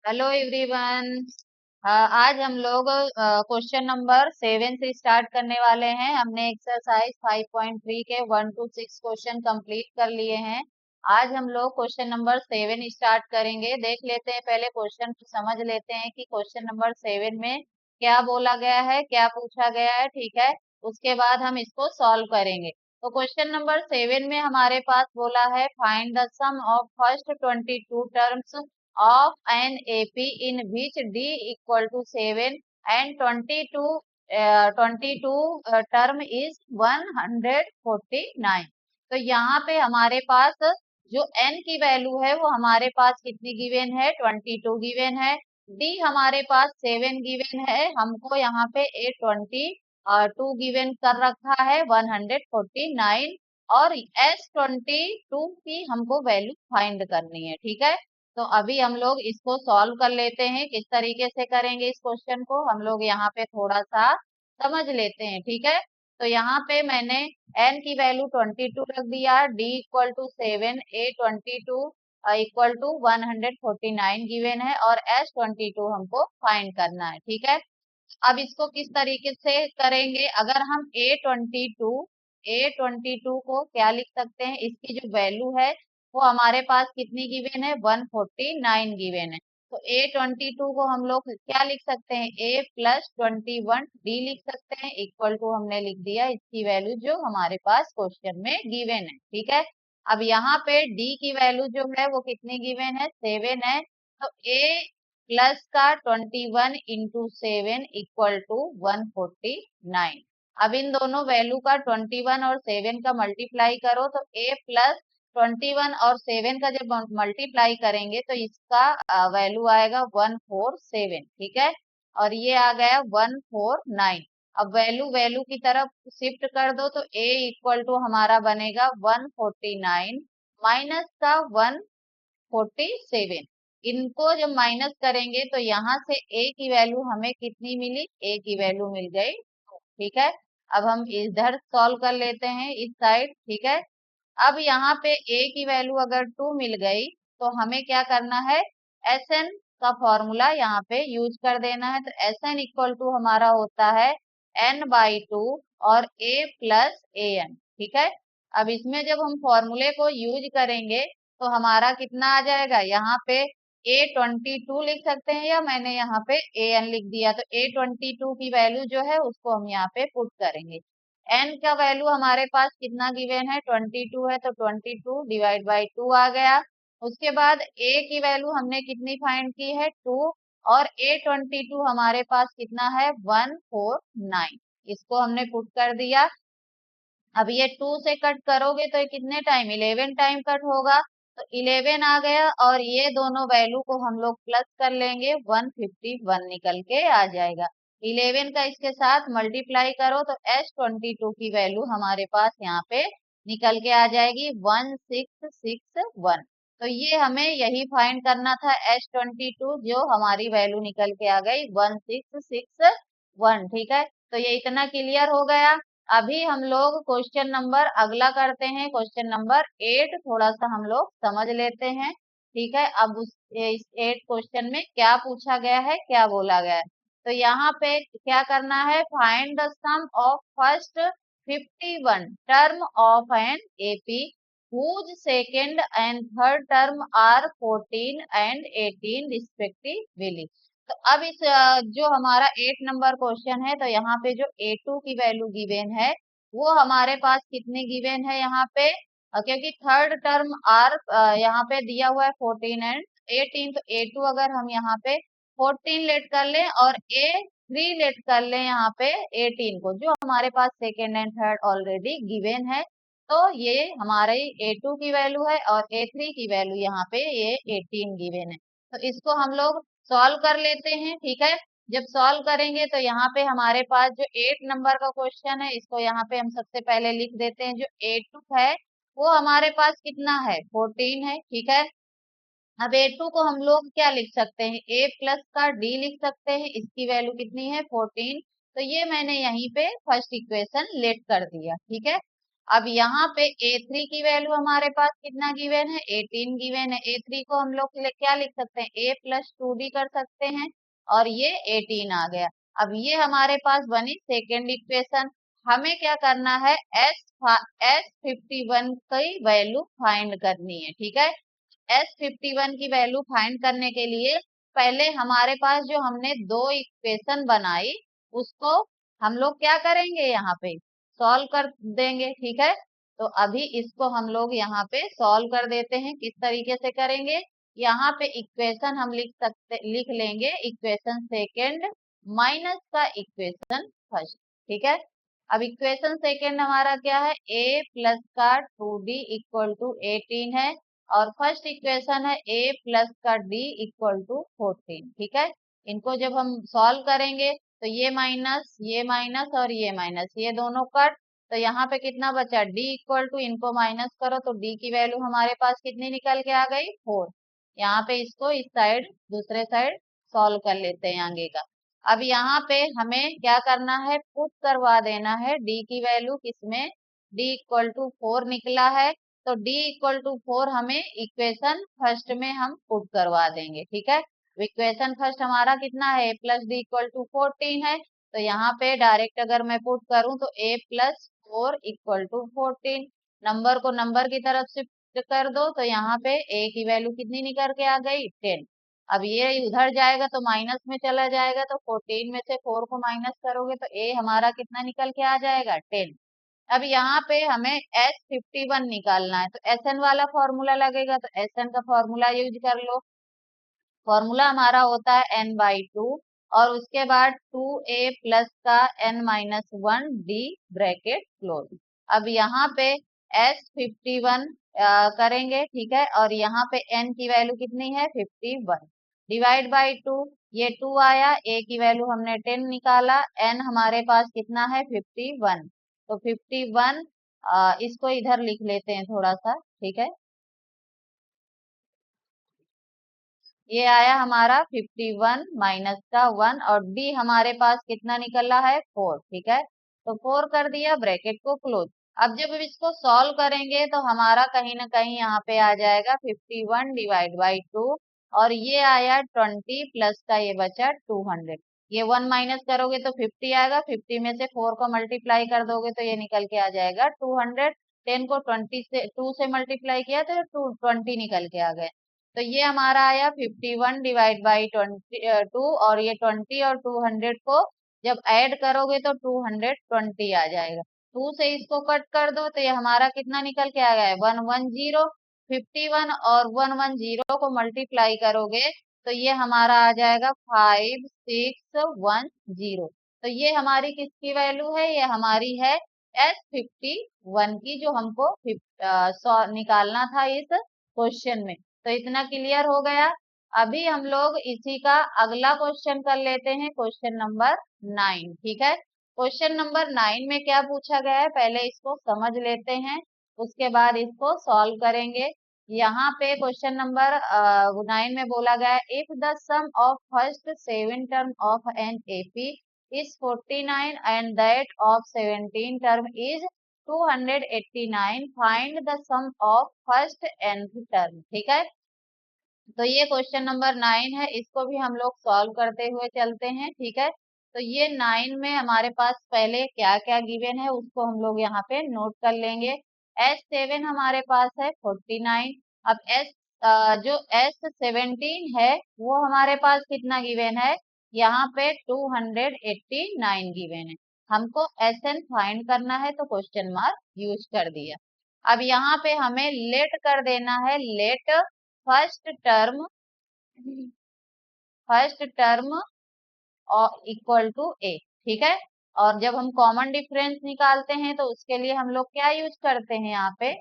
Hello everyone. आज हम लोग क्वेश्चन नंबर 7 से स्टार्ट करने वाले हैं। हमने एक्सरसाइज 5.3 के 1 to 6 क्वेश्चन कंप्लीट कर लिए हैं। आज हम लोग क्वेश्चन नंबर 7 स्टार्ट करेंगे। देख लेते हैं, पहले क्वेश्चन को समझ लेते हैं कि क्वेश्चन नंबर 7 में क्या बोला गया है, क्या पूछा गया है। ठीक है, उसके बाद हम इसको सॉल्व करेंगे। तो क्वेश्चन नंबर 7 में हमारे पास बोला है find the sum of first 22 terms of an AP in which D equal to 7 and 22 term is 149। तो यहाँ पे हमारे पास जो n की वैल्यू है वो हमारे पास कितनी गिवन है, 22 गिवन है। D हमारे पास 7 गिवन है, हमको यहाँ पे 822 गिवन कर रखा है 149, और S22 की हमको वैल्यू फाइंड करनी है। ठीक है, तो अभी हम लोग इसको सॉल्व कर लेते हैं। किस तरीके से करेंगे इस क्वेश्चन को हम लोग यहाँ पे थोड़ा सा समझ लेते हैं। ठीक है, तो यहाँ पे मैंने n की वैल्यू 22 रख दिया, d equal to 7, a 22 equal to 149 given है, और s22 हमको फाइंड करना है। ठीक है, अब इसको किस तरीके से करेंगे, अगर हम A22 को क्या लिख सकते हैं, इसकी जो वैल्यू है वो हमारे पास कितनी गिवन है, 149 गिवन है। तो A22 को हम लोग क्या लिख सकते हैं, A+21 D लिख सकते हैं, इक्वल टू हमने लिख दिया इसकी वैल्यू जो हमारे पास क्वेश्चन में गिवन है। ठीक है, अब यहाँ पे D की वैल्यू जो है वो कितनी गिवन है, 7 है। तो A प्लस का 21 × 7 इक्वल टू 149। अब इन दोनों वैल्यू का 21 और 7 का मल्टीप्लाई करो, तो A प्लस 21 और 7 का जब मल्टीप्लाई करेंगे तो इसका वैल्यू आएगा 147। ठीक है, और ये आ गया 149। अब वैल्यू वैल्यू की तरफ शिफ्ट कर दो, तो A इक्वल टू हमारा बनेगा 149 माइनस का 147। इनको जब माइनस करेंगे तो यहाँ से A की वैल्यू हमें कितनी मिली, A की वैल्यू मिल गई। ठीक है, अब हम इधर सॉल्व कर लेते हैं इस साइड। ठीक है, अब यहाँ पे A की वैल्यू अगर 2 मिल गई तो हमें क्या करना है, Sn का फॉर्मूला यहाँ पे यूज कर देना है। तो Sn इक्वल टू हमारा होता है n/2 और A प्लस an। ठीक है, अब इसमें जब हम फॉर्मूले को यूज करेंगे तो हमारा कितना आ जाएगा, यहाँ पे A22 लिख सकते हैं, या मैंने यहाँ पे an लिख दिया। तो A22 की वैल्यू जो है उसको हम यहाँ पे पुट करेंगे। n का वैल्यू हमारे पास कितना गिवन है, 22 है, तो 22 डिवाइड बाई 2 आ गया। उसके बाद a की वैल्यू हमने कितनी फाइंड की है, 2, और A22 हमारे पास कितना है, 149। इसको हमने पुट कर दिया। अब ये 2 से कट करोगे तो ये कितने टाइम, 11 टाइम कट होगा। तो 11 आ गया, और ये दोनों वैल्यू को हम लोग प्लस कर लेंगे, 151 निकल के आ जाएगा। 11 का इसके साथ मल्टीप्लाई करो तो S22 की वैल्यू हमारे पास यहाँ पे निकल के आ जाएगी 1661। तो ये हमें यही फाइंड करना था, S22, जो हमारी वैल्यू निकल के आ गई 1661। ठीक है, तो ये इतना क्लियर हो गया। अभी हम लोग क्वेश्चन नंबर अगला करते हैं, क्वेश्चन नंबर 8 थोड़ा सा हम लोग समझ लेते हैं। ठीक है, अब इस 8 क्वेश्चन में क्या पूछा गया है, क्या बोला गया है। तो यहाँ पे क्या करना है, find the sum of first 51 term of an AP whose second and third term are 14 and 18 respectively। तो अब इस जो हमारा 8 नंबर क्वेश्चन है, तो यहाँ पे जो A2 की वैल्यू गिवन है वो हमारे पास कितने गिवन है यहाँ पे, क्योंकि थर्ड टर्म आर यहाँ पे दिया हुआ है 14 एंड 18, तो A2 अगर हम यहाँ पे 14 लेट कर लें और A3 लेट कर लें यहाँ पे 18 को, जो हमारे पास second and third already given है, तो ये हमारे A2 की वैल्यू है, और A3 की वैल्यू यहाँ पे ये 18 गिवन है। तो इसको हम लोग सॉल्व कर लेते हैं। ठीक है, जब सॉल्व करेंगे तो यहाँ पे हमारे पास जो 8 नंबर का क्वेश्चन है, इसको यहाँ पे हम सबसे पहले लिख देते हैं। जो A2 है वो हमारे पास कितना है, 14 है। ठीक है, अब A2 को हम लोग क्या लिख सकते हैं, A प्लस का D लिख सकते हैं, इसकी वैल्यू कितनी है, 14। तो ये मैंने यहीं पे फर्स्ट इक्वेशन लेट कर दिया। ठीक है, अब यहाँ पे A3 की वैल्यू हमारे पास कितना गिवन है, 18 गिवन है। A3 को हम लोग क्या लिख सकते हैं, A प्लस 2D कर सकते हैं, और ये 18 आ गया। अब ये हमारे पास बनी सेकेंड इक्वेशन। हमें क्या करना है, S51 की वैल्यू फाइंड करनी है, ठीक है। S51 की वैल्यू फाइंड करने के लिए पहले हमारे पास जो हमने दो इक्वेशन बनाई, उसको हम लोग क्या करेंगे, यहाँ पे सॉल्व कर देंगे, ठीक है। तो अभी इसको हम लोग यहाँ पे सॉल्व कर देते हैं। किस तरीके से करेंगे, यहाँ पे इक्वेशन हम लिख लेंगे इक्वेशन सेकेंड माइनस का इक्वेशन फर्स्ट, ठीक है। अब इक्वेशन सेकेंड हमारा क्या है, a प्लस का 2d इक्वल टू 18 है, और फर्स्ट इक्वेशन है a प्लस का d इक्वल टू 14, ठीक है। इनको जब हम सॉल्व करेंगे तो ये माइनस और ये माइनस, ये दोनों कट, तो यहाँ पे कितना बचा, d इक्वल टू, इनको माइनस करो तो d की वैल्यू हमारे पास कितनी निकल के आ गई, 4। यहाँ पे इसको इस साइड दूसरे साइड सॉल्व कर लेते हैं आगे का। अब यहाँ पे हमें क्या करना है, पुट करवा देना है d की वैल्यू किसमें, d इक्वल टू 4 निकला है, तो d इक्वल टू 4 हमें इक्वेशन फर्स्ट में हम पुट करवा देंगे, ठीक है। इक्वेशन फर्स्ट हमारा कितना है, a plus D equal to 14 है, तो यहाँ पे डायरेक्ट अगर मैं पुट करूं तो a plus 4 equal to 14, number को नंबर की तरफ शिफ्ट कर दो, तो यहाँ पे a की वैल्यू कितनी निकल के आ गई, 10। अब ये उधर जाएगा तो माइनस में चला जाएगा, तो 14 में से 4 को माइनस करोगे तो a हमारा कितना निकल के आ जाएगा, 10। अब यहाँ पे हमें S51 निकालना है, तो SN वाला फॉर्मूला लगेगा, तो SN का फॉर्मूला यूज कर लो। फॉर्मूला हमारा होता है n/2, और उसके बाद 2a प्लस का n-1d ब्रैकेट क्लोज। अब यहाँ पे S51 करेंगे, ठीक है, और यहाँ पे n की वैल्यू कितनी है, 51, डिवाइड बाई 2, ये 2 आया, a की वैल्यू हमने 10 निकाला, n हमारे पास कितना है, 51, तो 51 इसको इधर लिख लेते हैं थोड़ा सा, ठीक है। ये आया हमारा 51 माइनस का 1, और d हमारे पास कितना निकला है, 4, ठीक है। तो 4 कर दिया, ब्रैकेट को क्लोज। अब जब इसको सॉल्व करेंगे तो हमारा कहीं ना कहीं यहाँ पे आ जाएगा 51 डिवाइड बाई 2, और ये आया 20 प्लस का ये बचा 200। ये 1 माइनस करोगे तो 50 आएगा, 50 में से 4 को मल्टीप्लाई कर दोगे तो ये निकल के आ जाएगा 200। 10 को 20 से 2 से मल्टीप्लाई किया तो 20 निकल के आ गए। तो ये हमारा आया 51 डिवाइड बाई 2, और ये 20 और 200 को जब ऐड करोगे तो 220 आ जाएगा। 2 से इसको कट कर दो तो ये हमारा कितना निकल के आ गया है, 110। 51 और 110 को मल्टीप्लाई करोगे तो ये हमारा आ जाएगा 5610। तो ये हमारी किसकी वैल्यू है, ये हमारी है S51 की, जो हमको निकालना था इस क्वेश्चन में। तो इतना क्लियर हो गया। अभी हम लोग इसी का अगला क्वेश्चन कर लेते हैं, क्वेश्चन नंबर 9, ठीक है। क्वेश्चन नंबर 9 में क्या पूछा गया है, पहले इसको समझ लेते हैं, उसके बाद इसको सॉल्व करेंगे। यहाँ पे क्वेश्चन नंबर 9 में बोला गया है, if the sum of first 7 term of an AP is 49 and that of 17 term is 289, find the sum of first nth term, ठीक है। तो ये क्वेश्चन नंबर 9 है, इसको भी हम लोग सॉल्व करते हुए चलते हैं, ठीक है। तो ये 9 में हमारे पास पहले क्या क्या गिवन है उसको हम लोग यहाँ पे नोट कर लेंगे। S7 हमारे पास है 49। अब जो S17 है वो हमारे पास कितना गिवन है, यहाँ पे 289 गिवन है। हमको SN फाइंड करना है, तो क्वेश्चन मार्क यूज कर दिया। अब यहाँ पे हमें लेट कर देना है, let first term, first term equal to A, ठीक है। और जब हम कॉमन डिफरेंस निकालते हैं तो उसके लिए हम लोग क्या यूज करते हैं, यहाँ पे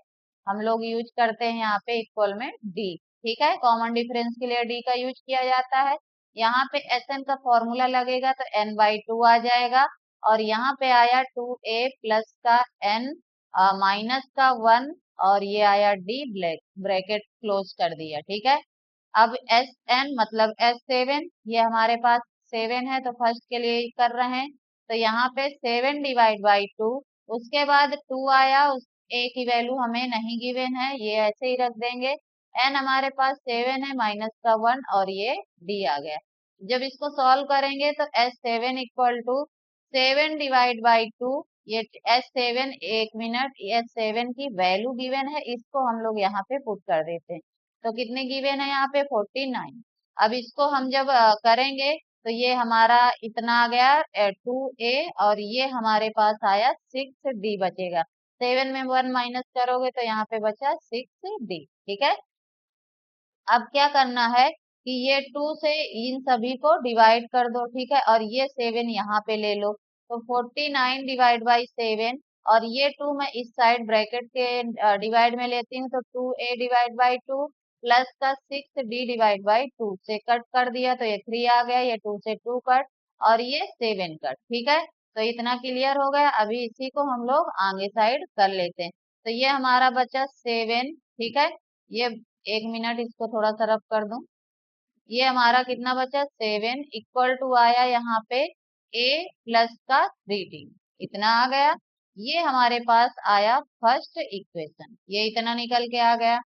हम लोग यूज करते हैं यहाँ पे इक्वल में डी, ठीक है। कॉमन डिफरेंस के लिए डी का यूज किया जाता है। यहाँ पे एस एन का फॉर्मूला लगेगा तो n/2 आ जाएगा, और यहाँ पे आया 2a प्लस का n माइनस का 1, और ये आया डी, ब्रैकेट क्लोज कर दिया, ठीक है। अब एस एन मतलब S7, ये हमारे पास 7 है तो फर्स्ट के लिए कर रहे हैं, तो यहाँ पे 7 डिवाइड बाई 2, उसके बाद 2 आया, ए की वैल्यू हमें नहीं गिवन है, ये ऐसे ही रख देंगे। एन हमारे पास 7 है, माइनस का 1 और ये डी आ गया। जब इसको सॉल्व करेंगे तो S7 इक्वल टू 7/2, ये S7, एक मिनट, S7 की वैल्यू गिवन है, इसको हम लोग यहाँ पे पुट कर देते हैं। तो कितने गिवन है यहाँ पे 49। अब इसको हम जब करेंगे तो ये हमारा इतना आ गया 2A, और ये हमारे पास आया 6D बचेगा। 7 में 1 माइनस करोगे तो यहाँ पे बचा 6D। ठीक है, अब क्या करना है कि ये 2 से इन सभी को डिवाइड कर दो। ठीक है, और ये 7 यहाँ पे ले लो, तो 49/7, और ये 2 मैं इस साइड ब्रैकेट के डिवाइड में लेती हूँ, तो 2A/2 प्लस का 6D/2 से कट कर दिया तो ये 3 आ गया, ये 2 से 2 कट, और ये 7 कट। ठीक है, तो इतना क्लियर हो गया। अभी इसी को हम लोग आगे साइड कर लेते हैं। तो ये हमारा बचा 7। ठीक है, ये एक मिनट, इसको थोड़ा सा रब कर दूं। ये हमारा कितना बचा 7 इक्वल टू आया यहाँ पे A प्लस का 3D, इतना आ गया। ये हमारे पास आया फर्स्ट इक्वेशन, ये इतना निकल के आ गया।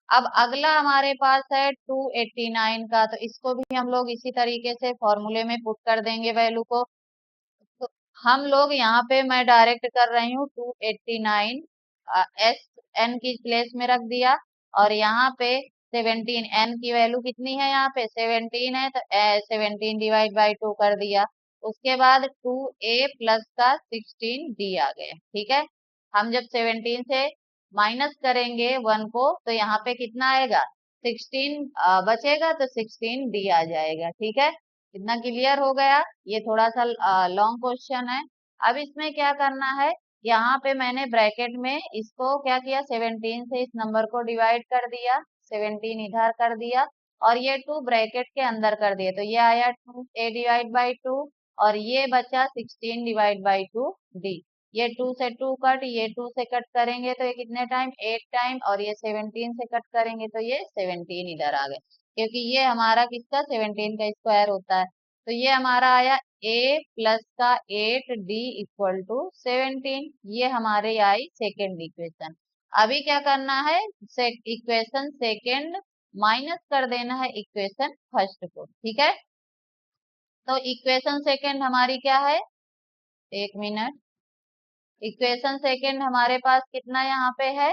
अब अगला हमारे पास है 289 का, तो इसको भी हम लोग इसी तरीके से फॉर्मूले में पुट कर देंगे वैल्यू को। तो हम लोग यहाँ पे मैं डायरेक्ट कर रही हूँ 289, एस एन की प्लेस में रख दिया, और यहाँ पे 17, एन की वैल्यू कितनी है, यहाँ पे 17 है, तो 17/2 कर दिया। उसके बाद 2A प्लस का 16D आ गया। ठीक है, हम जब 17 से माइनस करेंगे 1 को तो यहाँ पे कितना आएगा, 16 बचेगा, तो 16D आ जाएगा। ठीक है, इतना क्लियर हो गया। ये थोड़ा सा लॉन्ग क्वेश्चन है। अब इसमें क्या करना है, यहाँ पे मैंने ब्रैकेट में इसको क्या किया, 17 से इस नंबर को डिवाइड कर दिया, 17 इधर कर दिया, और ये 2 ब्रैकेट के अंदर कर दिए, तो ये आया 2A/2, और ये बचा 16/2D। ये 2 से 2 कट, ये 2 से कट करेंगे तो ये कितने टाइम, 8 टाइम, और ये 17 से कट करेंगे तो ये 17 इधर आ गए, क्योंकि ये हमारा किसका 17 का स्क्वायर होता है। तो ये हमारा आया A प्लस का 8D इक्वल टू 17, ये हमारे आई सेकेंड इक्वेशन। अभी क्या करना है, इक्वेशन सेकेंड माइनस कर देना है इक्वेशन फर्स्ट को। ठीक है, तो इक्वेशन सेकेंड हमारी क्या है, एक मिनट, इक्वेशन सेकेंड हमारे पास कितना यहाँ पे है,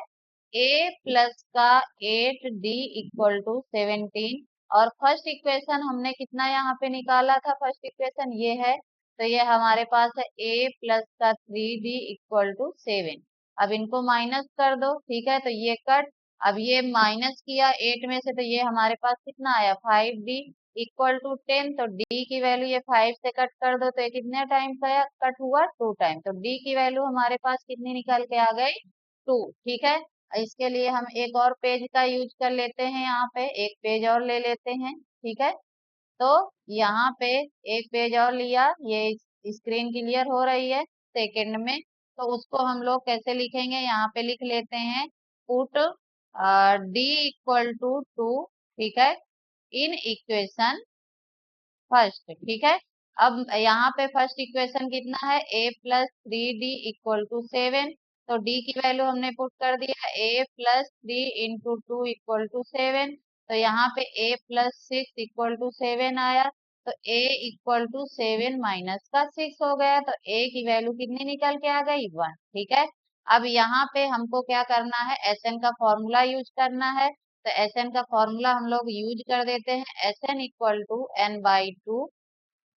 A प्लस का 8D इक्वल टू 17, और फर्स्ट इक्वेशन हमने कितना यहाँ पे निकाला था, फर्स्ट इक्वेशन ये है, तो ये हमारे पास है A प्लस का 3D इक्वल टू 7। अब इनको माइनस कर दो। ठीक है, तो ये कट, अब ये माइनस किया 8 में से, तो ये हमारे पास कितना आया 5D इक्वल टू 10, तो D की वैल्यू ये 5 से कट कर दो, तो ये कितने टाइम का कट हुआ, 2 टाइम, तो D की वैल्यू हमारे पास कितनी निकल के आ गई, 2। ठीक है, इसके लिए हम एक और पेज का यूज कर लेते हैं, यहाँ पे एक पेज और ले लेते हैं। ठीक है, तो यहाँ पे एक पेज और लिया, ये स्क्रीन क्लियर हो रही है सेकंड में, तो उसको हम लोग कैसे लिखेंगे, यहाँ पे लिख लेते हैं पुट D इक्वल टू 2। ठीक है, इन इक्वेशन फर्स्ट। ठीक है, अब यहाँ पे फर्स्ट इक्वेशन कितना है, A plus 3D equal to 7, तो D की वैल्यू हमने पुट कर दिया A प्लस 3 × 2 इक्वल टू 7, तो यहाँ पे A प्लस 6 इक्वल टू 7 आया, तो A इक्वल टू 7 माइनस का 6 हो गया, तो A की वैल्यू कितनी निकल के आ गई, 1। ठीक है, अब यहाँ पे हमको क्या करना है, SN का फॉर्मूला यूज करना है, तो SN का फॉर्मूला हम लोग यूज कर देते हैं, SN equal to N/2,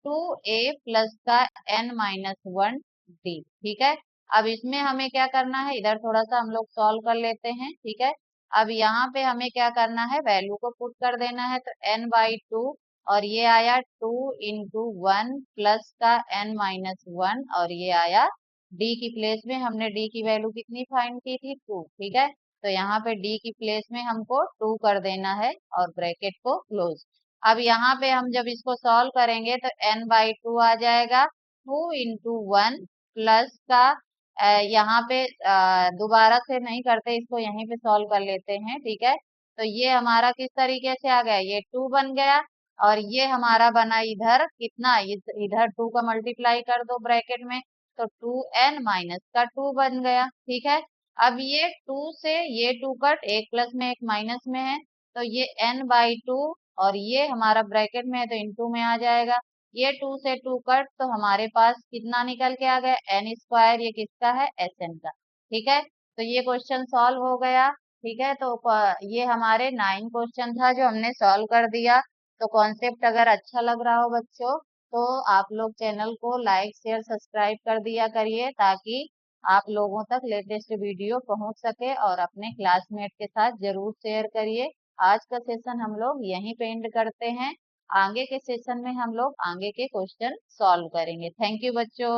2A plus का N-1D। ठीक है, अब इसमें हमें क्या करना है, इधर थोड़ा सा हम लोग सॉल्व कर लेते हैं। ठीक है, अब यहाँ पे हमें क्या करना है, वैल्यू को पुट कर देना है, तो N/2, और ये आया 2 × 1 प्लस का N-1, और ये आया D की प्लेस में हमने D की वैल्यू कितनी फाइंड की थी, 2। ठीक है, तो यहाँ पे D की प्लेस में हमको 2 कर देना है, और ब्रैकेट को क्लोज। अब यहाँ पे हम जब इसको सॉल्व करेंगे तो N/2 आ जाएगा, 2 × 1 प्लस का यहाँ पे दोबारा से नहीं करते, इसको यहीं पे सॉल्व कर लेते हैं। ठीक है, तो ये हमारा किस तरीके से आ गया, ये 2 बन गया, और ये हमारा बना इधर कितना, इधर 2 का मल्टीप्लाई कर दो ब्रैकेट में, तो 2N माइनस का 2 बन गया। ठीक है, अब ये 2 से ये 2 कट, एक प्लस में एक माइनस में है, तो ये n/2 और ये हमारा ब्रैकेट में है तो इनटू में आ जाएगा। ये 2 से 2 कट तो हमारे पास कितना निकल के आ गया, n²। ये किसका है, Sn का। ठीक है, तो ये क्वेश्चन सॉल्व हो गया। ठीक है, तो ये हमारे 9 क्वेश्चन था जो हमने सॉल्व कर दिया। तो कॉन्सेप्ट अगर अच्छा लग रहा हो बच्चों, तो आप लोग चैनल को लाइक शेयर सब्सक्राइब कर दिया करिए, ताकि आप लोगों तक लेटेस्ट वीडियो पहुंच सके, और अपने क्लासमेट के साथ जरूर शेयर करिए। आज का सेशन हम लोग यहीं पे एंड करते हैं। आगे के सेशन में हम लोग आगे के क्वेश्चन सॉल्व करेंगे। थैंक यू बच्चों।